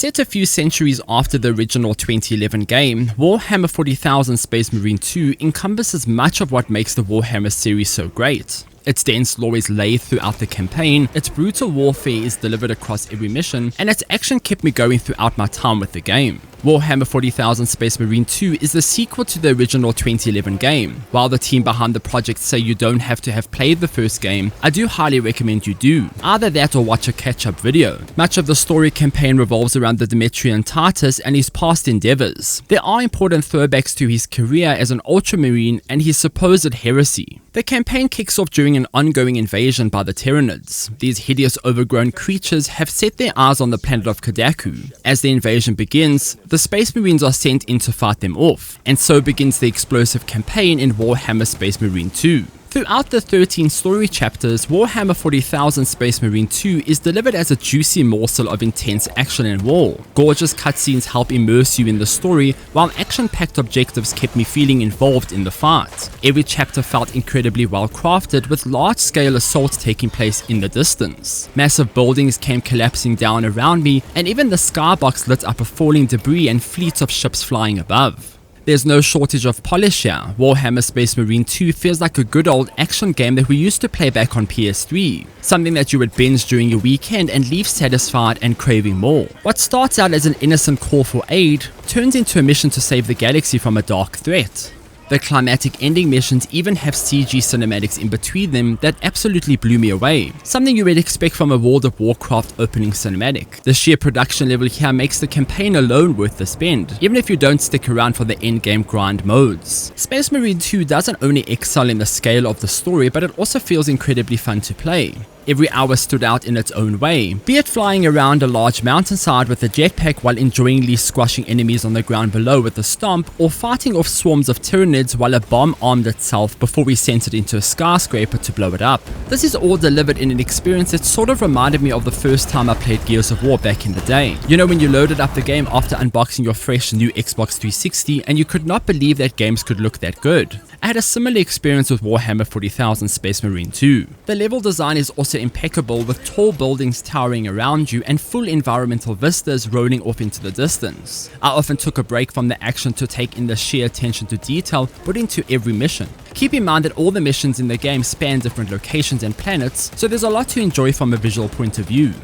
Set a few centuries after the original 2011 game, Warhammer 40,000 Space Marine 2 encompasses much of what makes the Warhammer series so great. Its dense lore is laid throughout the campaign, its brutal warfare is delivered across every mission, and its action kept me going throughout my time with the game. Warhammer 40,000 Space Marine 2 is the sequel to the original 2011 game. While the team behind the project say you don't have to have played the first game, I do highly recommend you do. Either that or watch a catch-up video. Much of the story campaign revolves around the Demetrian Titus and his past endeavors. There are important throwbacks to his career as an Ultramarine and his supposed heresy. The campaign kicks off during an ongoing invasion by the Tyranids. These hideous overgrown creatures have set their eyes on the planet of Kadaku. As the invasion begins, the Space Marines are sent in to fight them off, and so begins the explosive campaign in Warhammer Space Marine 2. Throughout the 13 story chapters, Warhammer 40,000 Space Marine 2 is delivered as a juicy morsel of intense action and war. Gorgeous cutscenes help immerse you in the story, while action-packed objectives kept me feeling involved in the fight. Every chapter felt incredibly well crafted, with large-scale assaults taking place in the distance. Massive buildings came collapsing down around me, and even the skybox lit up with falling debris and fleets of ships flying above. There's no shortage of polish here. Warhammer Space Marine 2 feels like a good old action game that we used to play back on PS3. Something that you would binge during your weekend and leave satisfied and craving more. What starts out as an innocent call for aid turns into a mission to save the galaxy from a dark threat. The climatic ending missions even have CG cinematics in between them that absolutely blew me away. Something you would expect from a World of Warcraft opening cinematic. The sheer production level here makes the campaign alone worth the spend, even if you don't stick around for the endgame grind modes. Space Marine 2 doesn't only excel in the scale of the story, but it also feels incredibly fun to play. Every hour stood out in its own way, be it flying around a large mountainside with a jetpack while enjoyingly squashing enemies on the ground below with a stomp, or fighting off swarms of Tyranids while a bomb armed itself before we sent it into a skyscraper to blow it up. This is all delivered in an experience that sort of reminded me of the first time I played Gears of War back in the day. You know, when you loaded up the game after unboxing your fresh new Xbox 360 and you could not believe that games could look that good. I had a similar experience with Warhammer 40,000 Space Marine 2. The level design is also impeccable, with tall buildings towering around you and full environmental vistas rolling off into the distance. I often took a break from the action to take in the sheer attention to detail put into every mission. Keep in mind that all the missions in the game span different locations and planets, so there's a lot to enjoy from a visual point of view.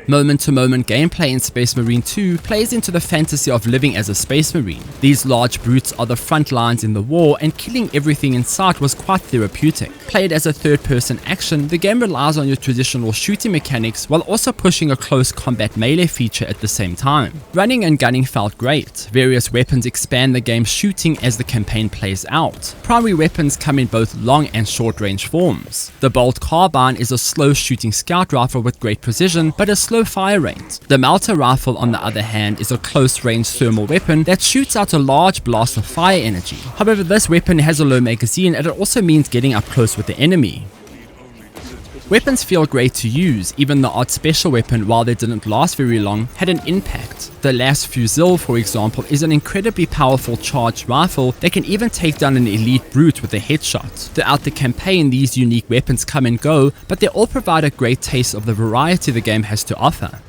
Moment-to-moment gameplay in Space Marine 2 plays into the fantasy of living as a Space Marine. These large brutes are the front lines in the war, and killing everything in sight was quite therapeutic. Played as a third-person action, the game relies on your traditional shooting mechanics while also pushing a close combat melee feature at the same time. Running and gunning felt great. Various weapons expand the game's shooting as the campaign plays out. Primary weapons come in both long and short-range forms. The Bolt Carbine is a slow-shooting scout rifle with great precision, but a slow fire rate. The Melter Rifle, on the other hand, is a close-range thermal weapon that shoots out a large blast of fire energy. However, this weapon has a low magazine, and it also means getting up close with the enemy. Weapons feel great to use. Even the odd special weapon, while they didn't last very long, had an impact. The Las Fusil, for example, is an incredibly powerful charged rifle that can even take down an elite brute with a headshot. Throughout the campaign, these unique weapons come and go, but they all provide a great taste of the variety the game has to offer.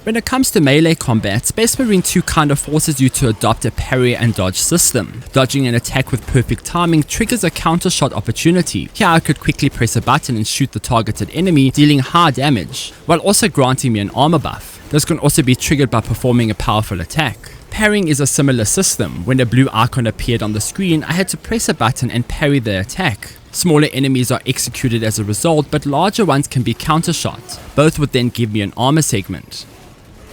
When it comes to melee combat, Space Marine 2 kind of forces you to adopt a parry and dodge system. Dodging an attack with perfect timing triggers a counter shot opportunity. Here I could quickly press a button and shoot the targeted enemy, dealing high damage, while also granting me an armor buff. This can also be triggered by performing a powerful attack. Parrying is a similar system. When a blue icon appeared on the screen, I had to press a button and parry the attack. Smaller enemies are executed as a result, but larger ones can be countershot. Both would then give me an armor segment.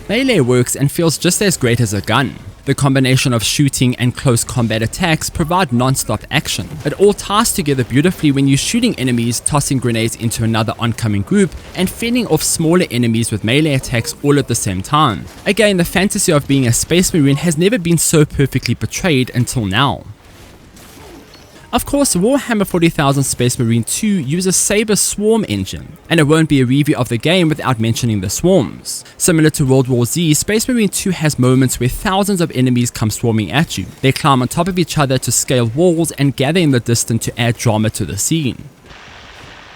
Melee works and feels just as great as a gun. The combination of shooting and close combat attacks provide non-stop action. It all ties together beautifully when you're shooting enemies, tossing grenades into another oncoming group, and fending off smaller enemies with melee attacks all at the same time. Again, the fantasy of being a Space Marine has never been so perfectly portrayed until now. Of course, Warhammer 40,000 Space Marine 2 uses Saber's Swarm engine, and it won't be a review of the game without mentioning the swarms. Similar to World War Z, Space Marine 2 has moments where thousands of enemies come swarming at you. They climb on top of each other to scale walls and gather in the distance to add drama to the scene.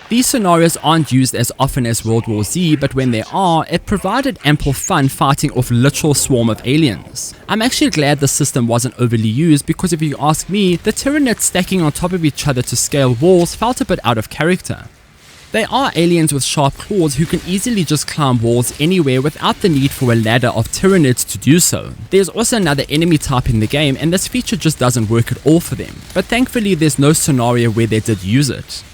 These scenarios aren't used as often as World War Z, but when they are, it provided ample fun fighting off literal swarm of aliens. I'm actually glad the system wasn't overly used because if you ask me, the Tyranids stacking on top of each other to scale walls felt a bit out of character. They are aliens with sharp claws who can easily just climb walls anywhere without the need for a ladder of Tyranids to do so. There's also another enemy type in the game and this feature just doesn't work at all for them, but thankfully there's no scenario where they did use it.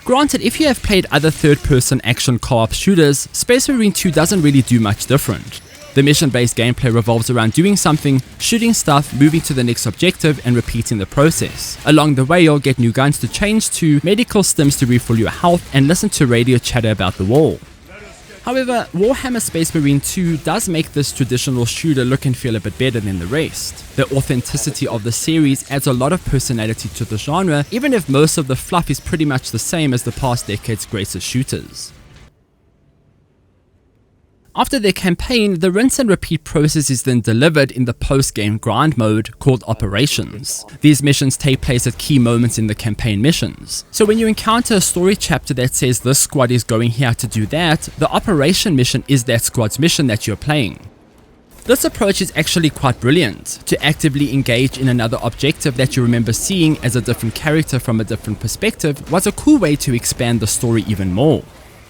Granted, if you have played other third-person action co-op shooters, Space Marine 2 doesn't really do much different. The mission-based gameplay revolves around doing something, shooting stuff, moving to the next objective, and repeating the process. Along the way, you'll get new guns to change to, medical stims to refill your health, and listen to radio chatter about the war. However, Warhammer Space Marine 2 does make this traditional shooter look and feel a bit better than the rest. The authenticity of the series adds a lot of personality to the genre, even if most of the fluff is pretty much the same as the past decade's greatest shooters. After their campaign, the rinse and repeat process is then delivered in the post-game grind mode called Operations. These missions take place at key moments in the campaign missions. So when you encounter a story chapter that says this squad is going here to do that, the Operation mission is that squad's mission that you're playing. This approach is actually quite brilliant. To actively engage in another objective that you remember seeing as a different character from a different perspective was a cool way to expand the story even more.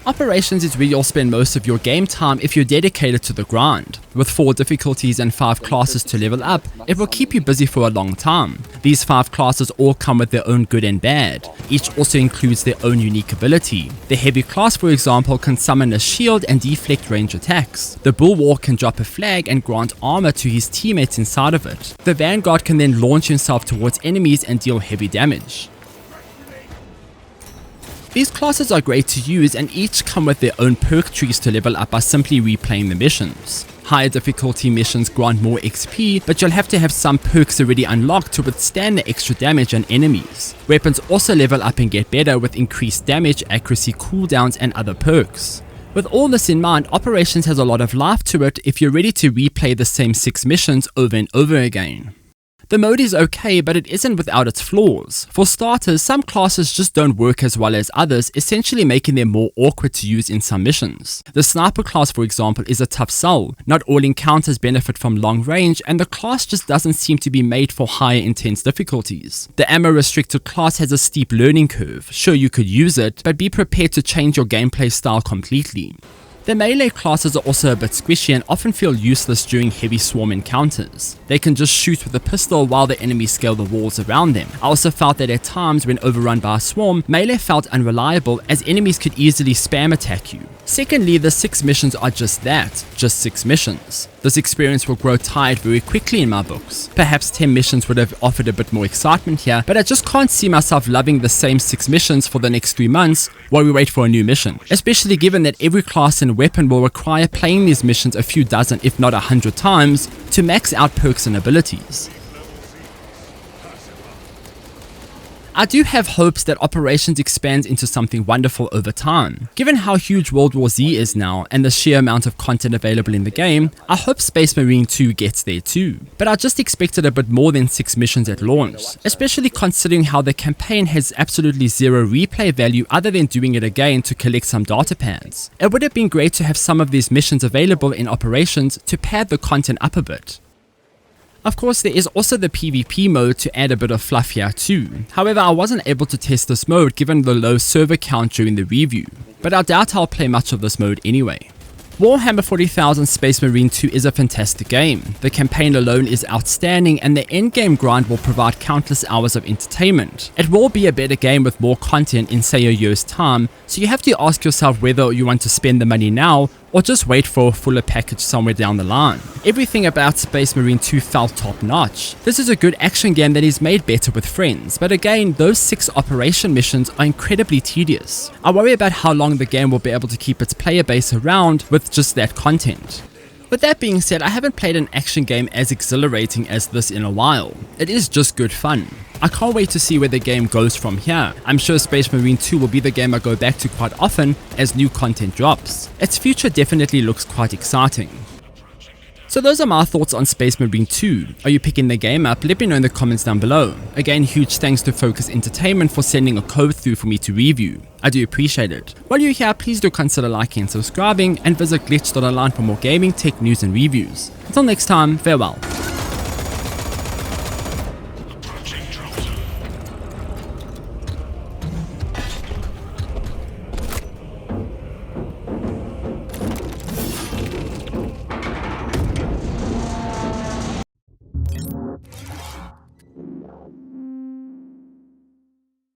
Operations is where you'll spend most of your game time if you're dedicated to the grind. With 4 difficulties and 5 classes to level up, it will keep you busy for a long time. These 5 classes all come with their own good and bad. Each also includes their own unique ability. The Heavy class, for example, can summon a shield and deflect range attacks. The Bulwark can drop a flag and grant armor to his teammates inside of it. The Vanguard can then launch himself towards enemies and deal heavy damage. These classes are great to use and each come with their own perk trees to level up by simply replaying the missions. Higher difficulty missions grant more XP, but you'll have to have some perks already unlocked to withstand the extra damage on enemies. Weapons also level up and get better with increased damage, accuracy cooldowns and other perks. With all this in mind, Operations has a lot of life to it if you're ready to replay the same 6 missions over and over again. The mode is okay, but it isn't without its flaws. For starters, some classes just don't work as well as others, essentially making them more awkward to use in some missions. The Sniper class, for example, is a tough sell. Not all encounters benefit from long range, and the class just doesn't seem to be made for higher intense difficulties. The Ammo restricted class has a steep learning curve. Sure, you could use it, but be prepared to change your gameplay style completely. The melee classes are also a bit squishy and often feel useless during heavy swarm encounters. They can just shoot with a pistol while the enemies scale the walls around them. I also felt that at times when overrun by a swarm, melee felt unreliable as enemies could easily spam attack you. Secondly, the 6 missions are just that, just 6 missions. This experience will grow tired very quickly in my books. Perhaps 10 missions would have offered a bit more excitement here, but I just can't see myself loving the same 6 missions for the next 3 months while we wait for a new mission. Especially given that every class and weapon will require playing these missions a few dozen if not 100 times to max out perks and abilities. I do have hopes that Operations expands into something wonderful over time. Given how huge World War Z is now and the sheer amount of content available in the game, I hope Space Marine 2 gets there too. But I just expected a bit more than 6 missions at launch, especially considering how the campaign has absolutely zero replay value other than doing it again to collect some data pads. It would have been great to have some of these missions available in Operations to pad the content up a bit. Of course, there is also the PvP mode to add a bit of fluff here too. However, I wasn't able to test this mode given the low server count during the review, but I doubt I'll play much of this mode anyway. Warhammer 40,000 Space Marine 2 is a fantastic game. The campaign alone is outstanding and the endgame grind will provide countless hours of entertainment. It will be a better game with more content in say a year's time, so you have to ask yourself whether you want to spend the money now or just wait for a fuller package somewhere down the line. Everything about Space Marine 2 felt top notch. This is a good action game that is made better with friends, but again, those 6 operation missions are incredibly tedious. I worry about how long the game will be able to keep its player base around with just that content. With that being said, I haven't played an action game as exhilarating as this in a while. It is just good fun. I can't wait to see where the game goes from here. I'm sure Space Marine 2 will be the game I go back to quite often as new content drops. Its future definitely looks quite exciting. So those are my thoughts on Space Marine 2. Are you picking the game up? Let me know in the comments down below. Again, huge thanks to Focus Entertainment for sending a code through for me to review. I do appreciate it. While you're here, please do consider liking and subscribing, and visit glitch.online for more gaming, tech news and reviews. Until next time, farewell.